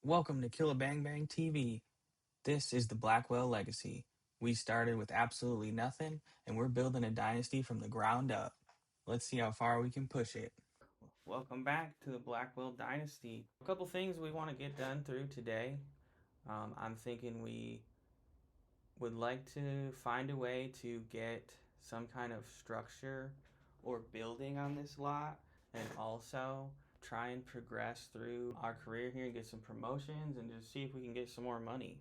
Welcome to Kill a Bang Bang TV. This is the Blackwell legacy. We started with absolutely nothing, and we're building a dynasty from the ground up. Let's see how far we can push it. Welcome back to the Blackwell Dynasty. A couple things we want to get done through today. I'm thinking we would like to find a way to get some kind of structure or building on this lot, and also try and progress through our career here and get some promotions and just see if we can get some more money.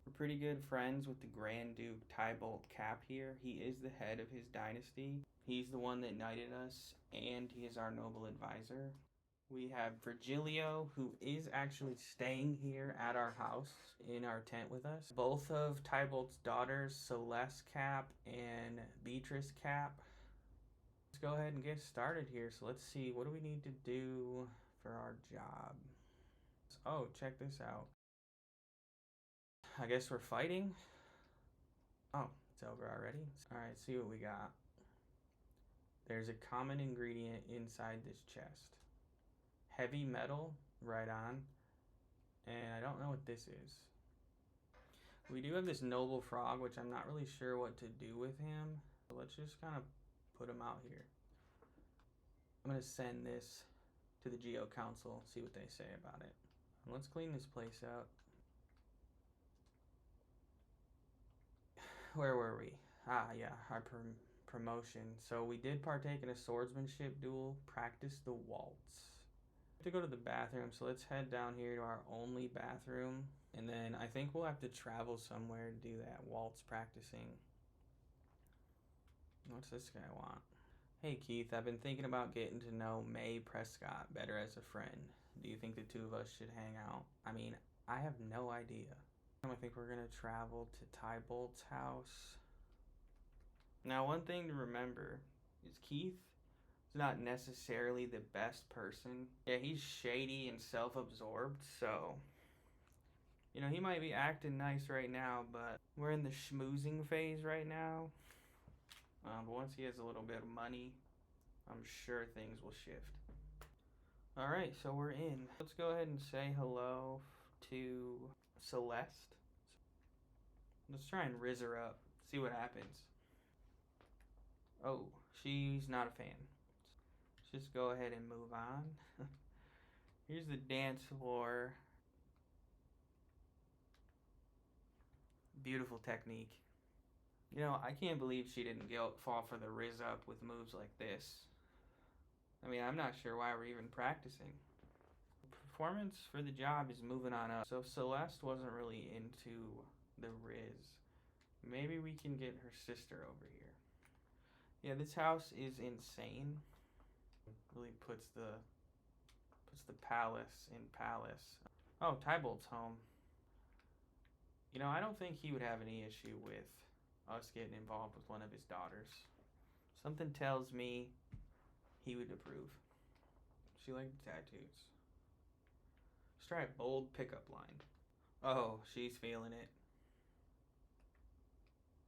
We're pretty good friends with the Grand Duke Tybalt Cap here. He is the head of his dynasty. He's the one that knighted us, and he is our noble advisor. We have Virgilio, who is actually staying here at our house in our tent with us. Both of Tybalt's daughters, Celeste Cap and Beatrice Cap. Let's go ahead and get started here. So let's see, what do we need to do for our job? Oh, check this out. I guess we're fighting. Oh, it's over already. All right, see what we got. There's a common ingredient inside this chest. Heavy metal, right on. And I don't know what this is. We do have this noble frog, which I'm not really sure what to do with him. So let's just kind of put him out here. I'm going to send this to the Geo Council, see what they say about it. And let's clean this place out. Where were we? Ah, yeah, our promotion. So we did partake in a swordsmanship duel, practice the waltz. To go to the bathroom, so let's head down here to our only bathroom, and then I think we'll have to travel somewhere to do that waltz practicing. What's this guy want? Hey Keith, I've been thinking about getting to know May Prescott better as a friend. Do you think the two of us should hang out? I mean, I have no idea. I think we're gonna travel to Tybalt's house. Now, one thing to remember is Keith is not necessarily the best person. Yeah, he's shady and self-absorbed, so he might be acting nice right now, but we're in the schmoozing phase right now. But once he has a little bit of money, I'm sure things will shift. All right, so we're in. Let's go ahead and say hello to Celeste. Let's try and rizz her up, see what happens. Oh, she's not a fan. Let's just go ahead and move on. Here's the dance floor. Beautiful technique. I can't believe she didn't fall for the rizz up with moves like this. I mean, I'm not sure why we're even practicing. Performance for the job is moving on up. So Celeste wasn't really into the rizz. Maybe we can get her sister over here. Yeah, this house is insane. Really puts the palace in palace. Oh, Tybalt's home. I don't think he would have any issue with us getting involved with one of his daughters. Something tells me he would approve. She liked the tattoos. Let's try a bold pickup line. Oh, she's feeling it.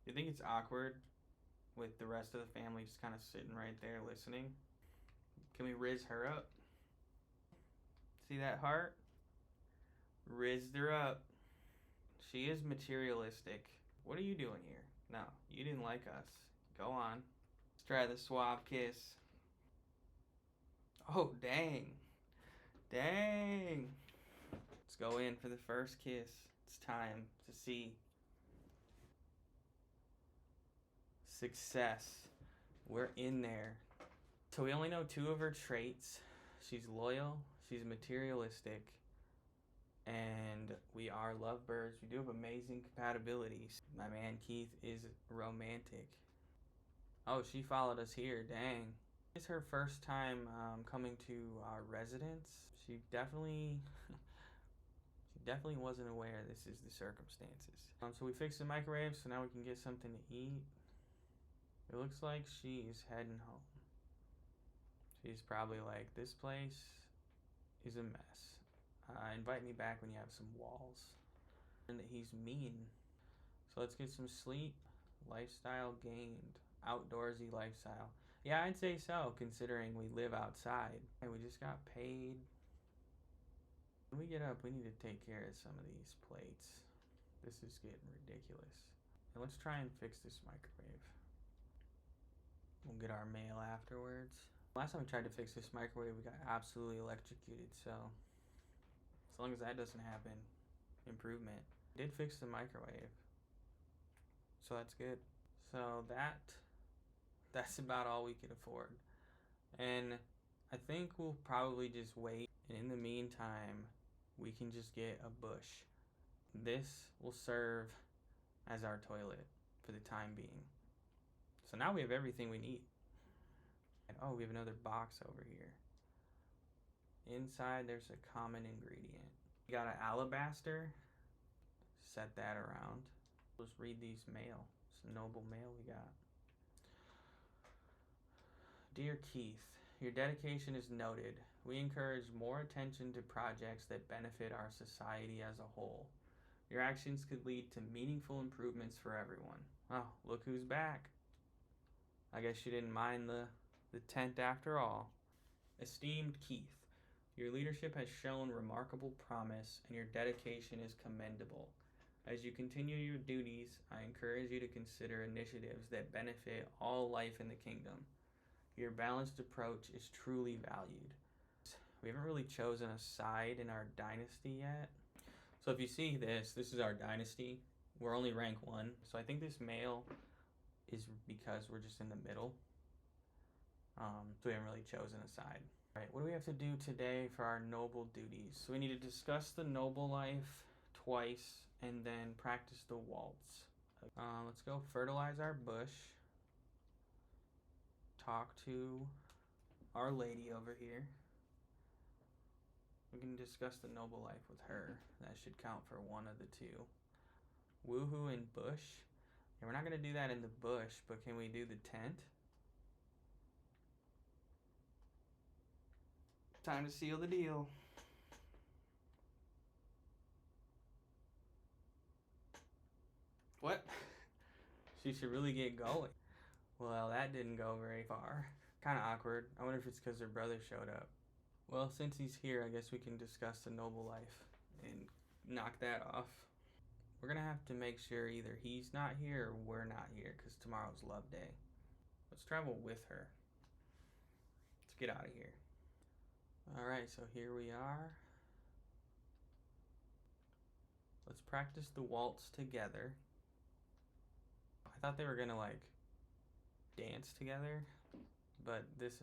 You think it's awkward with the rest of the family just kind of sitting right there listening? Can we rizz her up? See that heart? Rizzed her up. She is materialistic. What are you doing here? No, you didn't like us. Go on. Let's try the suave kiss. Oh, dang. Dang. Let's go in for the first kiss. It's time to see success. We're in there. So we only know two of her traits. She's loyal, she's materialistic, and we are lovebirds. We do have amazing compatibilities. My man Keith is romantic. Oh, she followed us here. Dang. It's her first time coming to our residence. She definitely wasn't aware this is the circumstances. So we fixed the microwave, so now we can get something to eat. It looks like she is heading home. She's probably like, this place is a mess. Invite me back when you have some walls. And he's mean. So let's get some sleep. Lifestyle gained. Outdoorsy lifestyle. Yeah, I'd say so, considering we live outside. And we just got paid. When we get up, we need to take care of some of these plates. This is getting ridiculous. And let's try and fix this microwave. We'll get our mail afterwards. Last time we tried to fix this microwave, we got absolutely electrocuted, so as long as that doesn't happen, improvement. Did fix the microwave, so that's good. So that's about all we can afford. And I think we'll probably just wait. And in the meantime, we can just get a bush. This will serve as our toilet for the time being. So now we have everything we need. And oh, we have another box over here. Inside there's a common ingredient. We got an alabaster. Set that around. Let's read these mail. It's a noble mail we got. Dear Keith, your dedication is noted. We encourage more attention to projects that benefit our society as a whole. Your actions could lead to meaningful improvements for everyone. Oh, look who's back. I guess you didn't mind the tent after all. Esteemed Keith, your leadership has shown remarkable promise and your dedication is commendable. As you continue your duties, I encourage you to consider initiatives that benefit all life in the kingdom. Your balanced approach is truly valued. We haven't really chosen a side in our dynasty yet. So if you see this is our dynasty. We're only rank 1. So I think this male is because we're just in the middle. So we haven't really chosen a side. All right, what do we have to do today for our noble duties? So we need to discuss the noble life twice and then practice the waltz. Let's go fertilize our bush. Talk to our lady over here. We can discuss the noble life with her. That should count for one of the two. Woohoo and bush. Yeah, we're not going to do that in the bush, but can we do the tent? Time to seal the deal. What? She should really get going. Well, that didn't go very far. Kind of awkward. I wonder if it's because her brother showed up. Well, since he's here, I guess we can discuss the noble life and knock that off. We're going to have to make sure either he's not here or we're not here because tomorrow's love day. Let's travel with her. Let's get out of here. All right, so here we are. Let's practice the waltz together. I thought they were going to like dance together, but this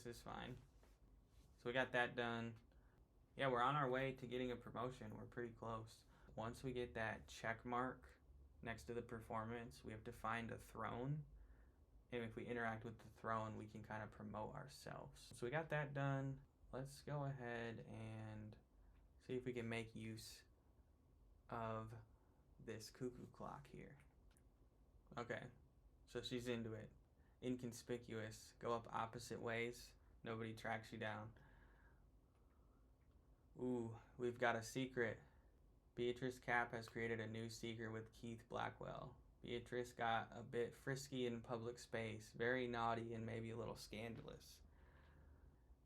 is fine. So we got that done. Yeah, we're on our way to getting a promotion. We're pretty close. Once we get that check mark next to the performance, we have to find a throne. And if we interact with the throne, we can kind of promote ourselves. So we got that done. Let's go ahead and see if we can make use of this cuckoo clock here. Okay, so she's into it. Inconspicuous. Go up opposite ways. Nobody tracks you down. Ooh, we've got a secret. Beatrice Cap has created a new secret with Keith Blackwell. Beatrice got a bit frisky in public space. Very naughty and maybe a little scandalous.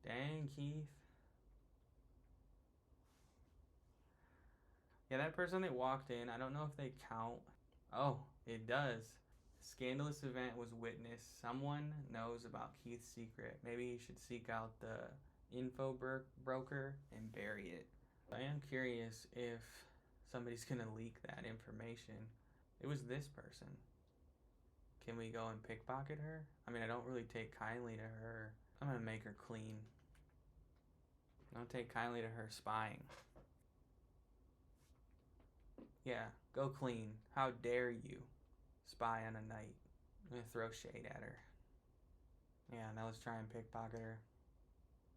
Dang, Keith. Yeah, that person that walked in, I don't know if they count. Oh, it does. Scandalous event was witnessed. Someone knows about Keith's secret. Maybe he should seek out the info broker and bury it. I am curious if somebody's gonna leak that information. It was this person. Can we go and pickpocket her? I mean, I don't really take kindly to her. I'm gonna make her clean. I don't take kindly to her spying. Yeah, go clean. How dare you spy on a knight? I'm gonna throw shade at her. Yeah, now let's try and pickpocket her.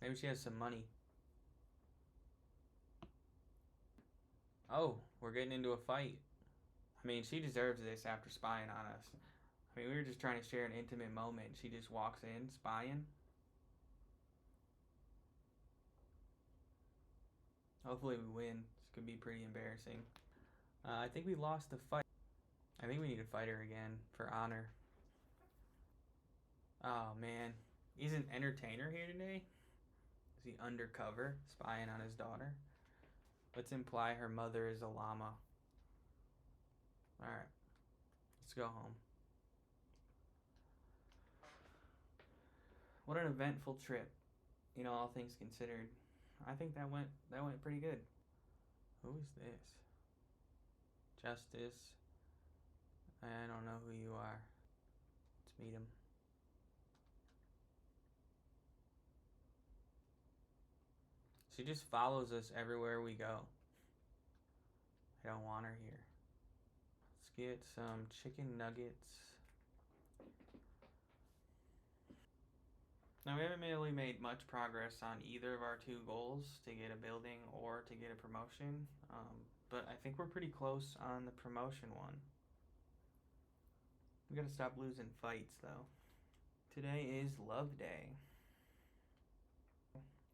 Maybe she has some money. Oh, we're getting into a fight. I mean, she deserves this after spying on us. I mean, we were just trying to share an intimate moment. She just walks in spying. Hopefully we win. This could be pretty embarrassing. I think we lost the fight. I think we need to fight her again for honor. Oh, man. He's an entertainer here today? Is he undercover spying on his daughter? Let's imply her mother is a llama. Alright, let's go home. What an eventful trip, all things considered. I think that went pretty good. Who is this? Justice. I don't know who you are. Let's meet him. She just follows us everywhere we go. I don't want her here. Let's get some chicken nuggets. Now, we haven't really made much progress on either of our two goals, to get a building or to get a promotion, but I think we're pretty close on the promotion one. We gotta stop losing fights, though. Today is love day.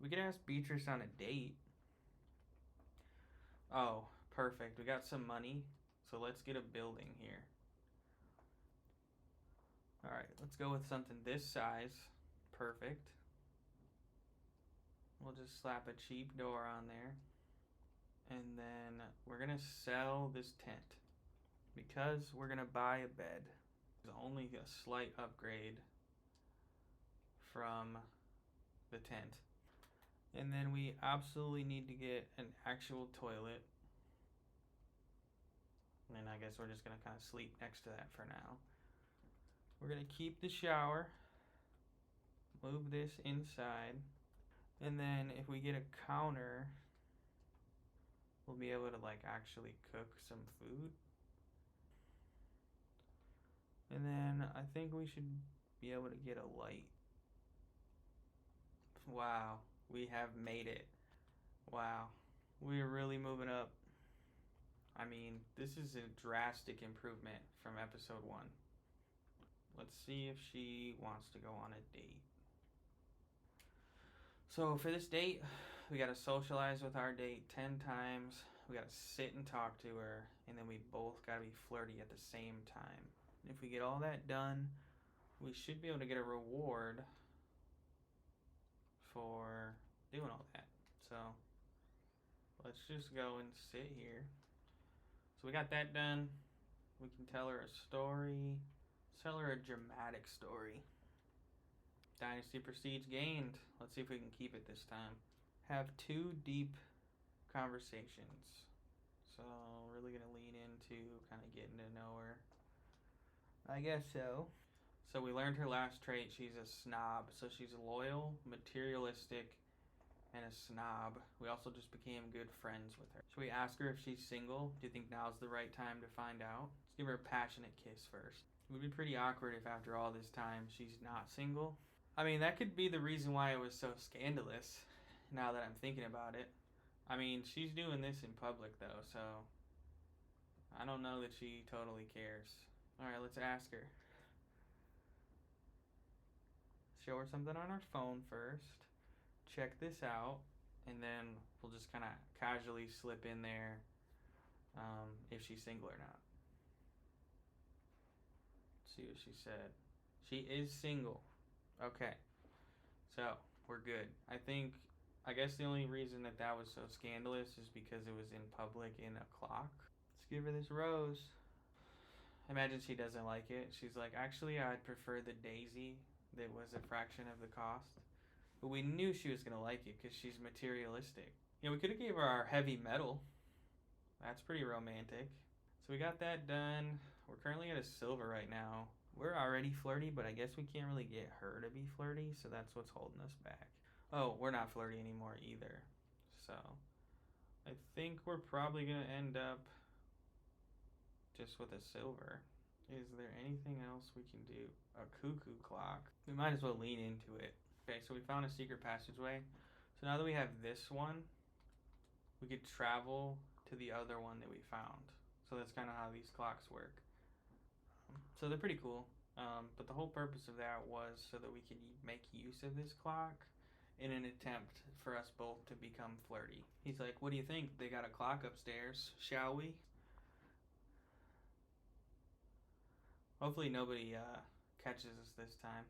We could ask Beatrice on a date. Oh, perfect. We got some money, so let's get a building here. Alright, let's go with something this size. Perfect. We'll just slap a cheap door on there. And then we're gonna sell this tent because we're gonna buy a bed. There's only a slight upgrade from the tent. And then we absolutely need to get an actual toilet. And I guess we're just gonna kind of sleep next to that for now. We're gonna keep the shower. Move this inside. And then if we get a counter, we'll be able to actually cook some food. And then I think we should be able to get a light. Wow, we have made it. Wow, we're really moving up. I mean, this is a drastic improvement from episode 1. Let's see if she wants to go on a date. So for this date, we gotta socialize with our date 10 times. We gotta sit and talk to her, and then we both gotta be flirty at the same time. And if we get all that done, we should be able to get a reward for doing all that. So let's just go and sit here. So we got that done. We can tell her a story. Tell her a dramatic story. Dynasty prestige gained. Let's see if we can keep it this time. Have 2 deep conversations. So really gonna lean into kind of getting to know her. I guess so. So we learned her last trait. She's a snob. So she's loyal, materialistic, and a snob. We also just became good friends with her. Should we ask her if she's single? Do you think now's the right time to find out? Let's give her a passionate kiss first. It would be pretty awkward if after all this time she's not single. I mean, that could be the reason why it was so scandalous, now that I'm thinking about it. I mean, she's doing this in public though, so I don't know that she totally cares. Alright, let's ask her. Show her something on her phone first. Check this out, and then we'll just kind of casually slip in there if she's single or not. Let's see what she said. She is single. Okay, so we're good. I guess the only reason that was so scandalous is because it was in public in a clock. Let's give her this rose. Imagine she doesn't like it. She's like, actually, I'd prefer the daisy that was a fraction of the cost. But we knew she was going to like it because she's materialistic. We could have gave her our heavy metal. That's pretty romantic. So we got that done. We're currently at a silver right now. We're already flirty, but I guess we can't really get her to be flirty, so that's what's holding us back. Oh, we're not flirty anymore either. So I think we're probably going to end up just with a silver. Is there anything else we can do? A cuckoo clock. We might as well lean into it. Okay, so we found a secret passageway. So now that we have this one, we could travel to the other one that we found. So that's kind of how these clocks work. So they're pretty cool. But the whole purpose of that was so that we could make use of this clock in an attempt for us both to become flirty. He's like, what do you think? They got a clock upstairs. Shall we? Hopefully nobody catches us this time.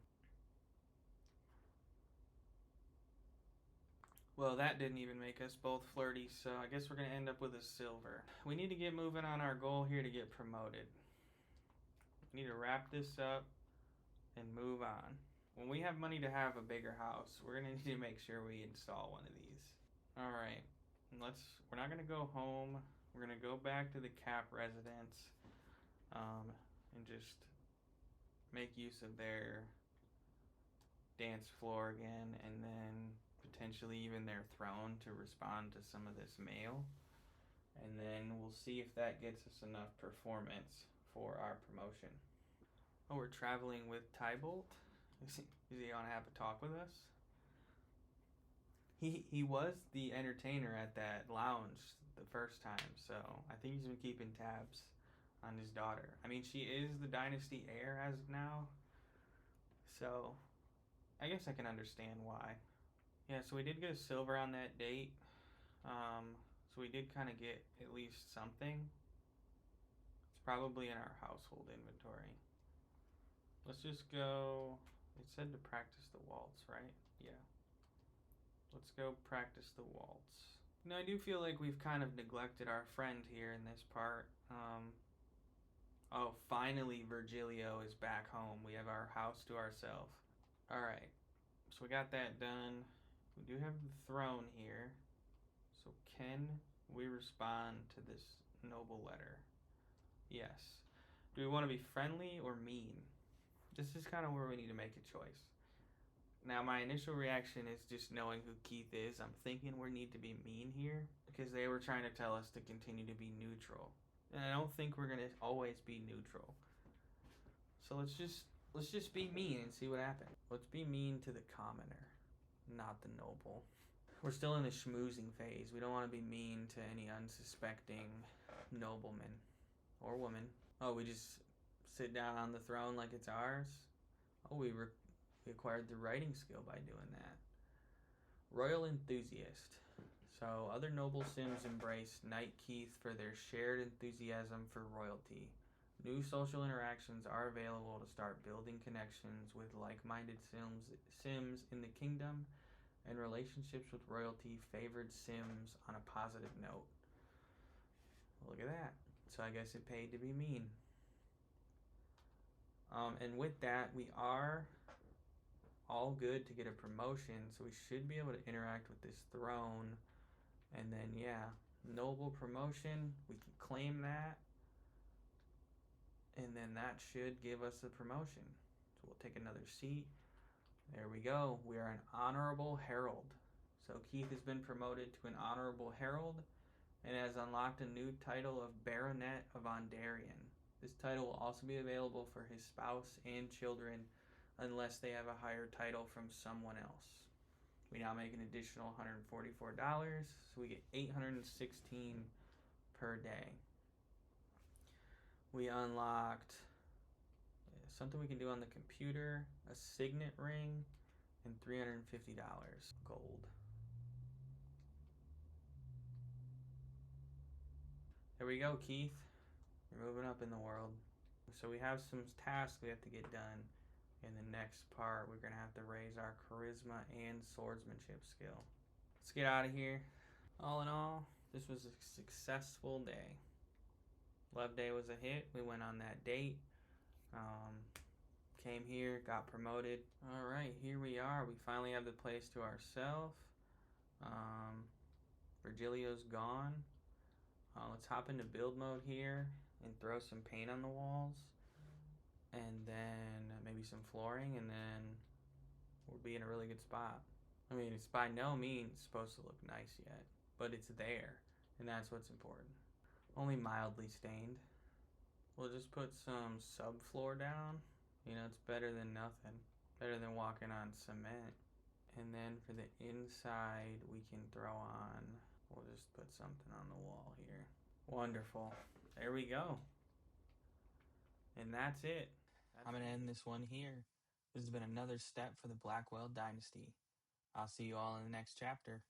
Well, that didn't even make us both flirty, so I guess we're gonna end up with a silver. We need to get moving on our goal here to get promoted. We need to wrap this up and move on. When we have money to have a bigger house, we're gonna need to make sure we install one of these. All right, we're not gonna go home. We're gonna go back to the Cap residence, and just make use of their dance floor again, and then potentially even their throne to respond to some of this mail. And then we'll see if that gets us enough performance for our promotion. Oh, we're traveling with Tybolt. Is he gonna have a talk with us? He was the entertainer at that lounge the first time, so I think he's been keeping tabs on his daughter. I mean, she is the dynasty heir as of now, so I guess I can understand why. Yeah, so we did get a silver on that date. So we did kind of get at least something. It's probably in our household inventory. Let's just go. It said to practice the waltz, right? Yeah. Let's go practice the waltz. Now, I do feel like we've kind of neglected our friend here in this part. Oh, finally, Virgilio is back home. We have our house to ourselves. All right. So we got that done. We do have the throne here. So can we respond to this noble letter? Yes. Do we want to be friendly or mean? This is kind of where we need to make a choice. Now, my initial reaction is just knowing who Keith is. I'm thinking we need to be mean here because they were trying to tell us to continue to be neutral. And I don't think we're going to always be neutral. So let's just be mean and see what happens. Let's be mean to the commoner, not the noble. We're still in the schmoozing phase. We don't want to be mean to any unsuspecting nobleman or woman. Oh, we just sit down on the throne like it's ours? Oh, we acquired the writing skill by doing that. Royal enthusiast. So, other noble Sims embrace Knight Keith for their shared enthusiasm for royalty. New social interactions are available to start building connections with like-minded Sims in the kingdom, and relationships with royalty favored Sims on a positive note. Look at that. So I guess it paid to be mean. And with that, we are all good to get a promotion, so we should be able to interact with this throne. And then, yeah, noble promotion, we can claim that. And then that should give us a promotion. So we'll take another seat. There we go. We are an honorable herald. So Keith has been promoted to an honorable herald and has unlocked a new title of Baronet of Ondarian. This title will also be available for his spouse and children unless they have a higher title from someone else. We now make an additional $144, so we get $816 per day. We unlocked something we can do on the computer, a signet ring, and $350 gold. There we go, Keith. You're moving up in the world. So we have some tasks we have to get done. In the next part, we're going to have to raise our charisma and swordsmanship skill. Let's get out of here. All in all, this was a successful day. Love Day was a hit. We went on that date. Came here, got promoted. All right, here we are. We finally have the place to ourselves. Virgilio's gone. Let's hop into build mode here and throw some paint on the walls. And then maybe some flooring, and then we'll be in a really good spot. I mean, it's by no means supposed to look nice yet, but it's there, and that's what's important. Only mildly stained. We'll just put some subfloor down. You know, it's better than nothing. Better than walking on cement. And then for the inside, we can throw on, we'll just put something on the wall here. Wonderful. There we go. And that's it. I'm going to end this one here. This has been another step for the Blackwell dynasty. I'll see you all in the next chapter.